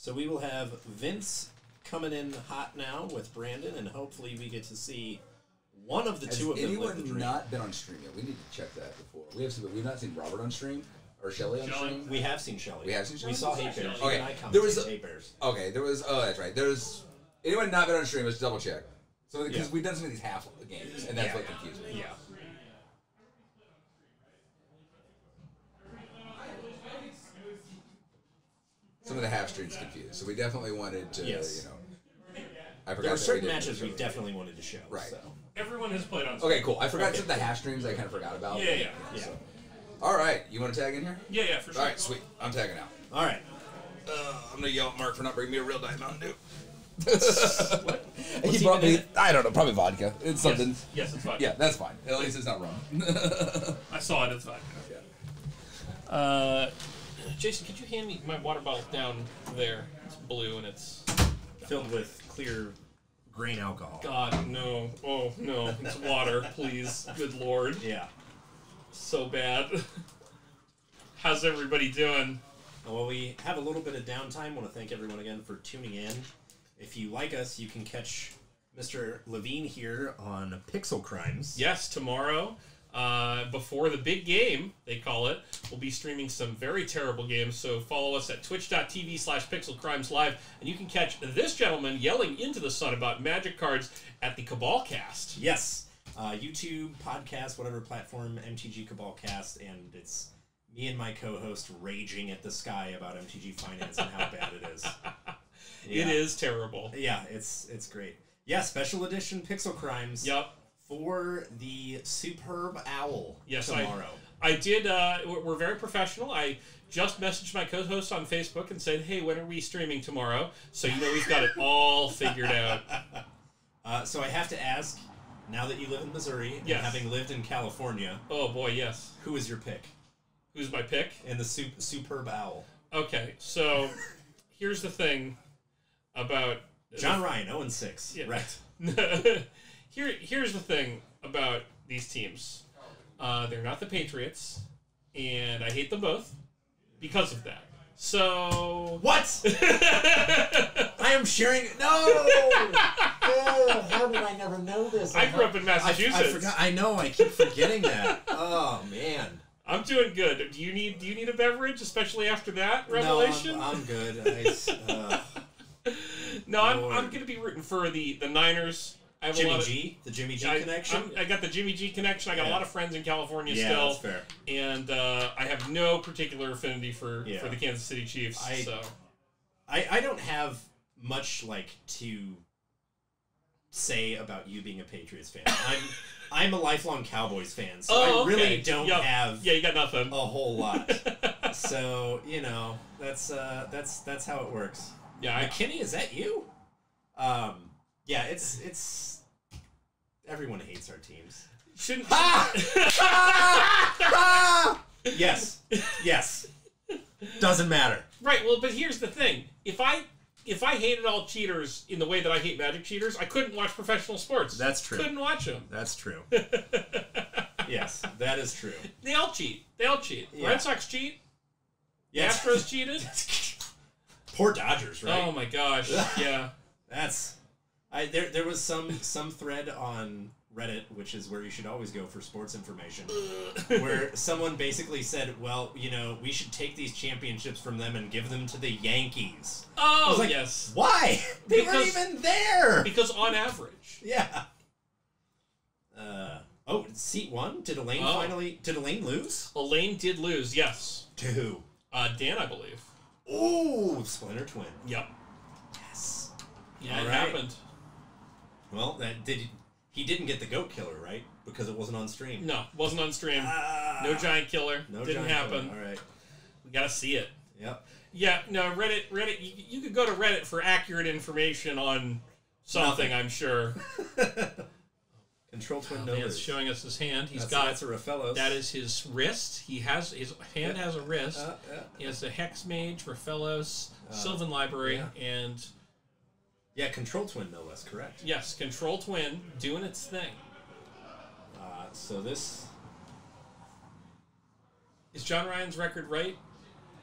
So we will have Vince coming in hot now with Brandon, and hopefully we get to see one of the two of them. Has anyone not been on stream yet? We need to check that before. We've not seen Robert on stream or Shelly on stream. We have seen Shelly. We have seen Shelly. We saw Hate Bears. Okay, there was Hate Bears. Okay, there was. Oh, that's right. There's anyone not been on stream? Let's double check. So because we've done some of these half games, and that's what confused me. Yeah. Some of the half streams confused, so we definitely wanted to, I forgot. There were certain matches we definitely wanted to show. Right. So. Everyone has played on. Okay, cool. I forgot some of the half streams I kind of forgot about. Yeah. So. All right, you want to tag in here? Yeah, for sure. All right, sweet. I'm tagging out. All right. I'm gonna yell at Mark for not bringing me a real Diet Mountain Dew. What? He brought me. I don't know. Probably vodka. It's something. Yes, it's vodka. Yeah, that's fine. At least it's not rum. I saw it. It's vodka. Yeah. Jason, could you hand me my water bottle down there? It's blue and it's filled with clear grain alcohol. God, no. Oh, no. It's water, please. Good Lord. Yeah. So bad. How's everybody doing? Well, we have a little bit of downtime. I want to thank everyone again for tuning in. If you like us, you can catch Mr. Levine here on Pixel Crimes. Yes, tomorrow. Before the big game, they call it, we'll be streaming some very terrible games, so follow us at twitch.tv/pixelcrimeslive, and you can catch this gentleman yelling into the sun about magic cards at the Cabal Cast. Yes. YouTube, podcast, whatever platform, MTG Cabal Cast, and it's me and my co-host raging at the sky about MTG Finance and how bad it is. Yeah. It is terrible. Yeah, it's great. Yeah, special edition Pixel Crimes. Yep. For the Superb Owl tomorrow. I did, we're very professional. I just messaged my co-host on Facebook and said, hey, when are we streaming tomorrow? So you know we've got it all figured out. So I have to ask, now that you live in Missouri, and having lived in California... Oh, boy, yes. Who is your pick? Who's my pick? In the Superb Owl. Okay, so here's the thing about... John Ryan, 0-6. Yeah. Right. Here's the thing about these teams. They're not the Patriots, and I hate them both because of that. So... What? I am sharing... No! Oh, how did I never know this? I grew up in Massachusetts. I forgot. I know. I keep forgetting that. Oh, man. I'm doing good. Do you need a beverage, especially after that revelation? No, I'm good. No, I'm going to be rooting for the Niners. I have Jimmy G? The Jimmy G connection? I got the Jimmy G connection. I got a lot of friends in California still. Yeah, that's fair. And I have no particular affinity for the Kansas City Chiefs. I don't have much to say about you being a Patriots fan. I'm a lifelong Cowboys fan, so I really don't have you got nothing. A whole lot. So, that's how it works. Yeah, McKinney, is that you? Yeah, it's everyone hates our teams. Shouldn't Yes. Doesn't matter. Right, well, but here's the thing. If I hated all cheaters in the way that I hate Magic cheaters, I couldn't watch professional sports. That's true. Couldn't watch them. That's true. Yes, that is true. They all cheat. Yeah. Red Sox cheat. Yes. Astros cheated. Poor Dodgers, right? Oh my gosh. Yeah. There was some thread on Reddit, which is where you should always go for sports information, where someone basically said, well, we should take these championships from them and give them to the Yankees. Oh, I was like, yes. Why? They weren't even there. Because on average. Yeah. Seat 1? Did Elaine lose? Elaine did lose, yes. To who? Dan, I believe. Ooh, Splinter Twin. Yep. Yes. Yeah, it happened. Well, he didn't get the goat killer, right? Because it wasn't on stream. No, wasn't on stream. No giant killer. Didn't happen. Killer. All right. We gotta see it. Yep. Yeah, no, Reddit, you could go to Reddit for accurate information on something, I'm sure. Control Twin Vance showing us his hand. That's a Rafellos. That is his wrist. His hand has a wrist. He has a Hex Mage, Rafellos, Sylvan Library, and... Yeah, Control Twin, no less, correct. Yes, Control Twin doing its thing. So this... Is John Ryan's record right?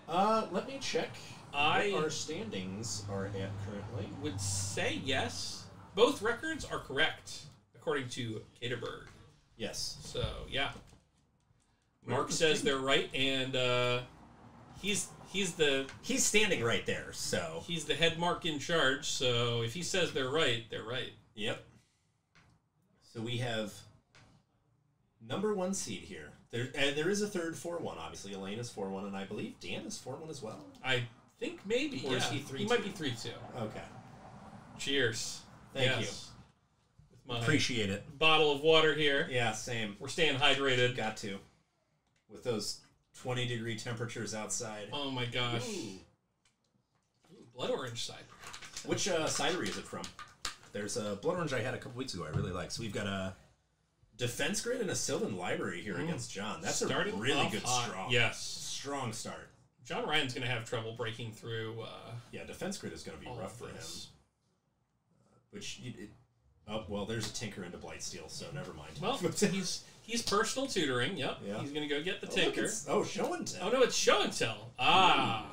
Let me check. I what our standings are at currently. would say yes. Both records are correct, according to Caterberg. Yes. So, yeah. Mark says they're right, and he's standing right there, so he's the head mark in charge, so if he says they're right, they're right. Yep. So we have number 1 seed here. There is a third 4-1, obviously. Elaine is 4-1, and I believe Dan is 4-1 as well. I think maybe, or is he 3-2? He might be 3-2. Okay. Cheers. Thank you. With my appreciate it. bottle of water here. Yeah, same. We're staying hydrated. Got to. With those 20-degree temperatures outside. Oh my gosh. Ooh, blood orange cider. Which cidery is it from? There's a blood orange I had a couple weeks ago I really like. So we've got a Defense Grid and a Sylvan Library here against John. That's starting a really good hot. strong. Yes. Strong start. John Ryan's going to have trouble breaking through. Yeah, Defense Grid is going to be rough for him. Oh, well, there's a Tinker into Blightsteel, so never mind. Well, he's personal tutoring. Yep. Yeah. He's going to go get the Tinker. Show and tell. Oh, no, it's show and tell. Ah.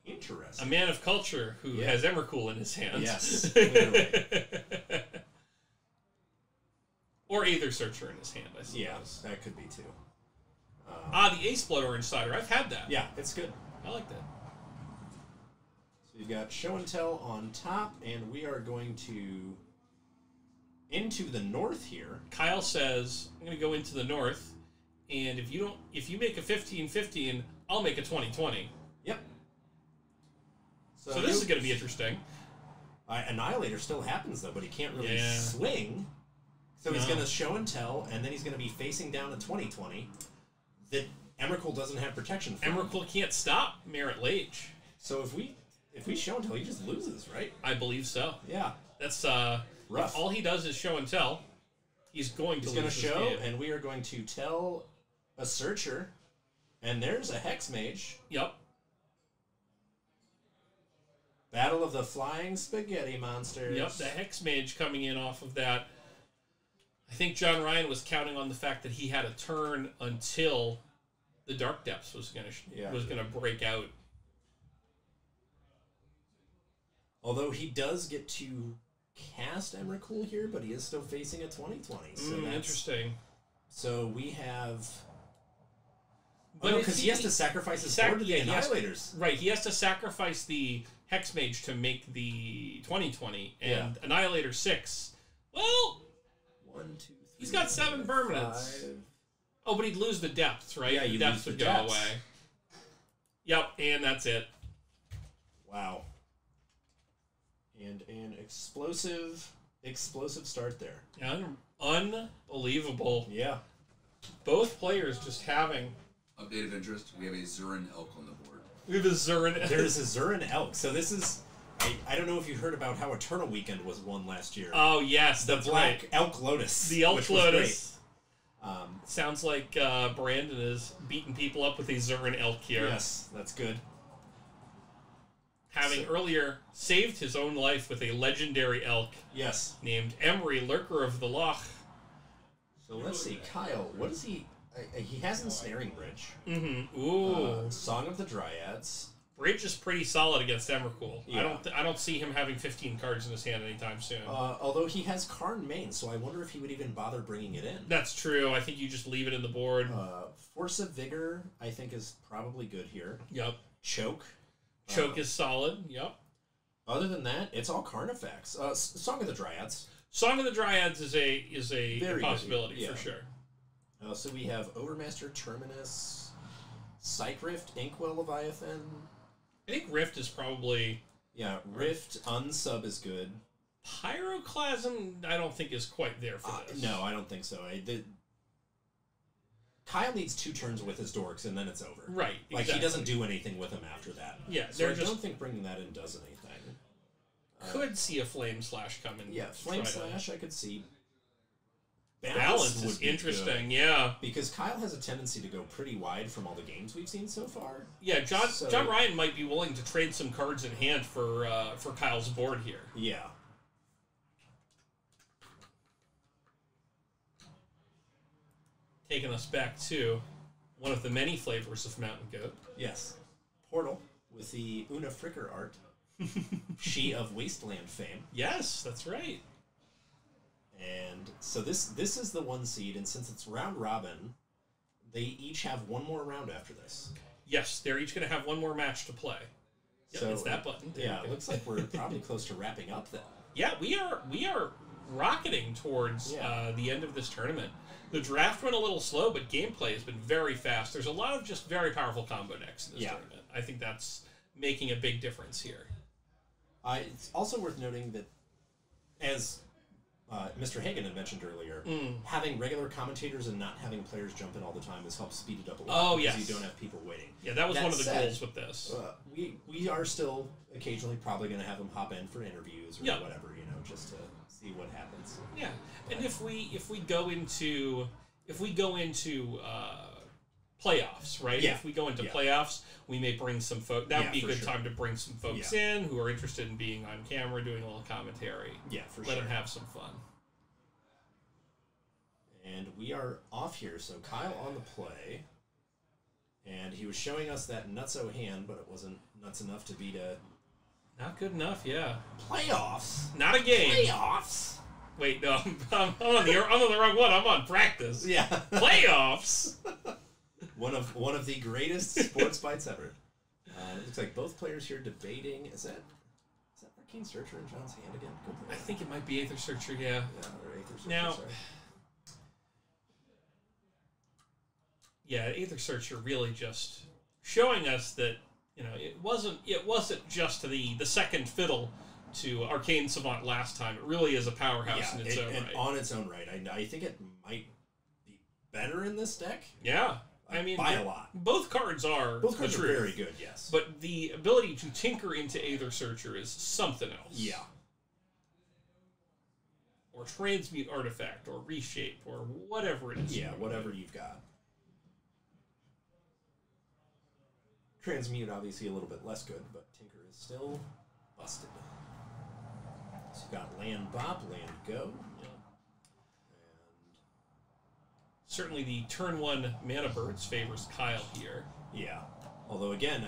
Interesting. A man of culture who has Emrakul in his hands. Yes, clearly. Or Aether Searcher in his hand, I suppose. Yeah, that could be too. The Ace Blood Orange Cider. I've had that. Yeah, it's good. I like that. So you've got Show and Tell on top, and we are going to into the north here. Kyle says, I'm going to go into the north, and if you make a 15-15, I'll make a 20-20. Yep. So this is going to be interesting. Annihilator still happens, though, but he can't really swing. So he's going to Show and Tell, and then he's going to be facing down a 20-20 that Emrakul doesn't have protection for. Emrakul can't stop Merit Lage. So if we Show and Tell, he just loses, right? I believe so. Yeah. That's rough. If all he does is Show and Tell, he's going to lose show, this game. and we are going to tell a Searcher, and there's a Hex Mage. Yep. Battle of the Flying Spaghetti Monsters. Yep, the Hex Mage coming in off of that. I think John Ryan was counting on the fact that he had a turn until the Dark Depths was gonna break out. Although he does get to cast Emrakul here, but he is still facing a 20-20. So that's interesting. So we have. But because he has to sacrifice his board to the Annihilators. Right, he has to sacrifice the Hex Mage to make the 20-20, and Annihilator 6. Well, 1, 2, 3. He's got 7 permanents. 5. Oh, but he'd lose the depths, right? Yeah, the depths would go away. Yep, and that's it. Wow. And an explosive start there. Unbelievable. Yeah. Both players just having... Update of interest, we have a Zurin Elk on the board. We have a Zurin... There's a Zurin Elk. So this is... I don't know if you heard about how Eternal Weekend was won last year. Oh, yes, the that's Black right. Elk Lotus. The Elk Lotus. Sounds like Brandon is beating people up with a Zurin Elk here. Yes, that's good. Having earlier saved his own life with a legendary elk. Yes. Named Emery, Lurker of the Loch. So let's see, Kyle, what is he... he has Ensnaring Bridge. Mm-hmm. Ooh. Song of the Dryads. Bridge is pretty solid against Emrakul. Yeah. I don't see him having 15 cards in his hand anytime soon. Although he has Karn main, so I wonder if he would even bother bringing it in. That's true. I think you just leave it in the board. Force of Vigor, I think, is probably good here. Yep. Choke. Choke is solid. Yep. Other than that, it's all Carnifex. Song of the Dryads. Song of the Dryads is a Very possibility for sure. So we have Overmaster Terminus, Psych Rift, Inkwell Leviathan. I think Rift is probably... Yeah, Rift, Unsub is good. Pyroclasm, I don't think is quite there for this. No, I don't think so. Kyle needs 2 turns with his dorks, and then it's over. Right, Like, he doesn't do anything with them after that. Yeah, so I don't think bringing that in does anything. Could see a Flame Slash come in. Yeah, Flame Slash I could see. Balance is interesting, yeah. Because Kyle has a tendency to go pretty wide from all the games we've seen so far. Yeah, John Ryan might be willing to trade some cards in hand for Kyle's board here. Yeah. Taking us back to one of the many flavors of Mountain Goat. Yes. Portal, with the Una Fricker art. She of Wasteland fame. Yes, that's right. And so this is the 1 seed, and since it's round robin, they each have one more round after this. Yes, they're each going to have one more match to play. Yep, so it's that button. Yeah, it looks like we're probably close to wrapping up then. Yeah, we are rocketing towards the end of this tournament. The draft went a little slow, but gameplay has been very fast. There's a lot of just very powerful combo decks in this tournament. I think that's making a big difference here. It's also worth noting that, as Mr. Hagen had mentioned earlier, having regular commentators and not having players jump in all the time has helped speed it up a lot. Oh, yes. Because you don't have people waiting. Yeah, that was one of the goals with this. We are still occasionally probably going to have them hop in for interviews or whatever, just to see what happens. Yeah, and if we go into playoffs, right? Yeah. If we go into playoffs, we may bring some folks. That would be a good time to bring some folks in who are interested in being on camera, doing a little commentary. Yeah, for Let them have some fun. And we are off here, so Kyle on the play. And he was showing us that nutso hand, but it wasn't nuts enough to beat a... Not good enough, yeah. Playoffs? Not a game. Playoffs? Wait, no, I'm on the wrong one. I'm on practice. Yeah. Playoffs? One of the greatest sports bites ever. It looks like both players here debating. Is that Arcane Searcher in John's hand again? I think it might be Aether Searcher, yeah. Yeah, or Aether Searcher, now, sorry. Yeah, Aether Searcher really just showing us that it wasn't just the second fiddle to Arcane Savant last time. It really is a powerhouse in its own right. On its own right, I think it might be better in this deck. Yeah, I mean by a lot. Both cards are very good. Yes, but the ability to tinker into Aether Searcher is something else. Yeah. Or transmute artifact, or reshape, or whatever it is. Yeah, whatever you've got. Transmute, obviously, a little bit less good, but Tinker is still busted. So you've got land bop, land go. Yeah. And certainly the turn 1 mana birds favors Kyle here. Yeah. Although, again,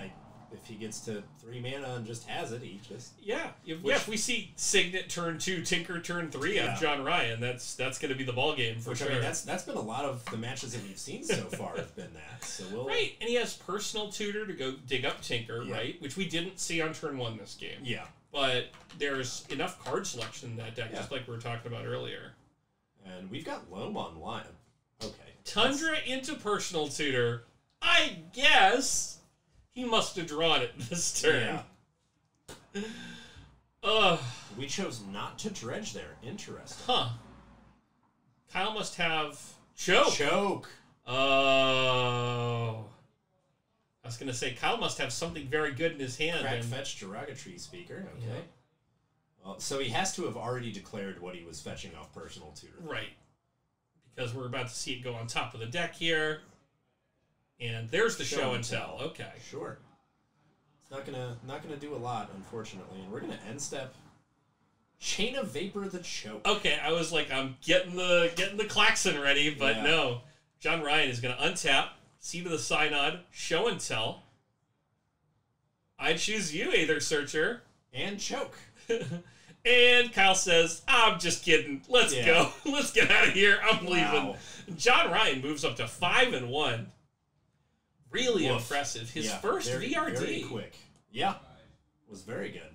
if he gets to 3 mana and just has it, he just... Yeah. If we see Signet turn 2, Tinker turn 3 on John Ryan, that's going to be the ballgame for sure. I mean, that's been a lot of the matches that we've seen so far have been that. So we'll... Right, and he has Personal Tutor to go dig up Tinker, right? Which we didn't see on turn 1 this game. Yeah. But there's enough card selection in that deck, just like we were talking about earlier. And we've got Loam on line. Okay. Tundra into Personal Tutor. I guess... He must have drawn it this turn. Yeah. We chose not to dredge there. Interesting. Huh. Kyle must have choke. Choke. Oh. I was going to say, Kyle must have something very good in his hand. Crack fetch derogatory speaker. Okay. Yeah. Well, so he has to have already declared what he was fetching off Personal Tutor. Right. Because we're about to see it go on top of the deck here. And there's the show and tell. Okay. Sure. It's not gonna do a lot, unfortunately. And we're gonna end step Chain of Vapor the choke. Okay, I was like, I'm getting the klaxon ready, but no. John Ryan is gonna untap, Seed of the Synod, show and tell. I choose you, Aether Searcher. And choke. And Kyle says, I'm just kidding. Let's go. Let's get out of here. I'm leaving. John Ryan moves up to 5-1. Really impressive. His first VRD. Very quick. Yeah. Was very good.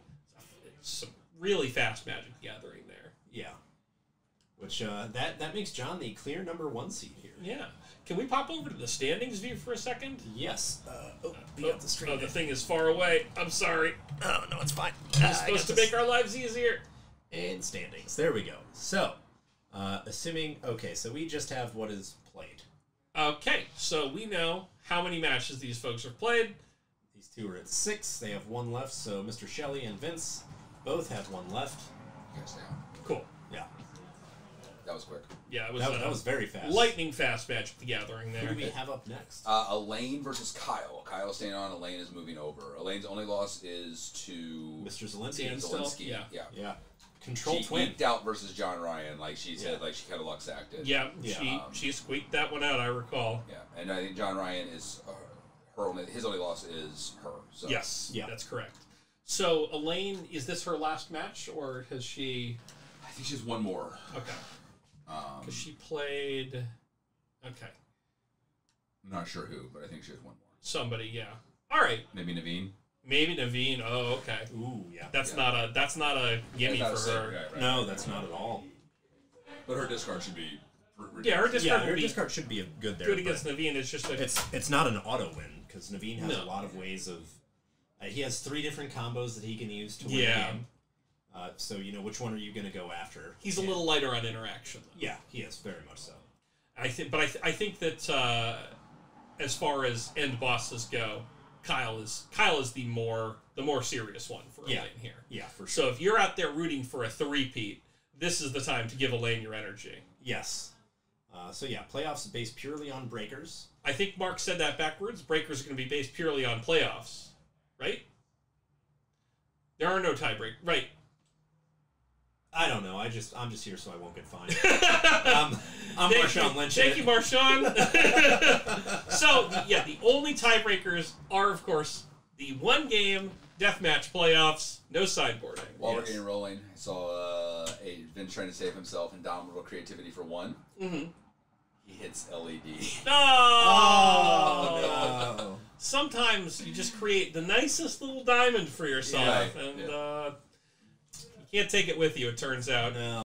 Some really fast Magic Gathering there. Yeah. Which, that makes John the clear number 1 seed here. Yeah. Can we pop over to the standings view for a second? Yes. Be up the stream. Oh, the thing is far away. I'm sorry. Oh, no, it's fine. It's supposed to make our lives easier. And standings. There we go. So, assuming... Okay, so we just have what is played. Okay, so we know how many matches these folks have played. These two are at 6. They have 1 left, so Mr. Shelley and Vince both have 1 left. You guys down. Cool. Yeah. That was quick. Yeah, it was, that was very fast. Lightning fast Magic the Gathering there. Who do we have up next? Elaine versus Kyle. Kyle's staying on. Elaine is moving over. Elaine's only loss is to Mr. Zelensky. Zelensky. Yeah. Control she twin. eked out versus John Ryan, like she said, like she kind of luck sacked it. Yeah, she squeaked that one out, I recall. Yeah, and I think John Ryan is his only loss is her. So. Yes, that's correct. So Elaine, is this her last match, or has she? I think she has one more. Okay. Because she played. Okay. I'm not sure who, but I think she has one more. Somebody, yeah. All right. Maybe Naveen. Maybe Naveen. Oh, okay. Ooh, yeah. That's not a gimme for her. Guy, right? No, that's not at all. But her discard should be. Yeah, her discard should be good there. Good against Naveen. It's just it's not an auto win because Naveen has a lot of ways of. He has 3 different combos that he can use to win the game. So which one are you going to go after? He's a little lighter on interaction. Yeah, he is very much so. I think that as far as end bosses go, Kyle is the more serious one for Elaine here. Yeah, for sure. So if you're out there rooting for a 3-peat, this is the time to give Elaine your energy. Yes. Playoffs based purely on breakers. I think Mark said that backwards. Breakers are going to be based purely on playoffs, right? There are no tiebreak, right? I don't know. I'm just here so I won't get fined. I'm Marshawn Lynch. Thank you, Marshawn. So, the only tiebreakers are, of course, the 1-game deathmatch playoffs, no sideboarding. While we're getting rolling, I saw Vince trying to save himself, indomitable creativity for 1. Mm-hmm. He hits LED. Oh, no. Sometimes you just create the nicest little diamond for yourself, and you can't take it with you, it turns out. No.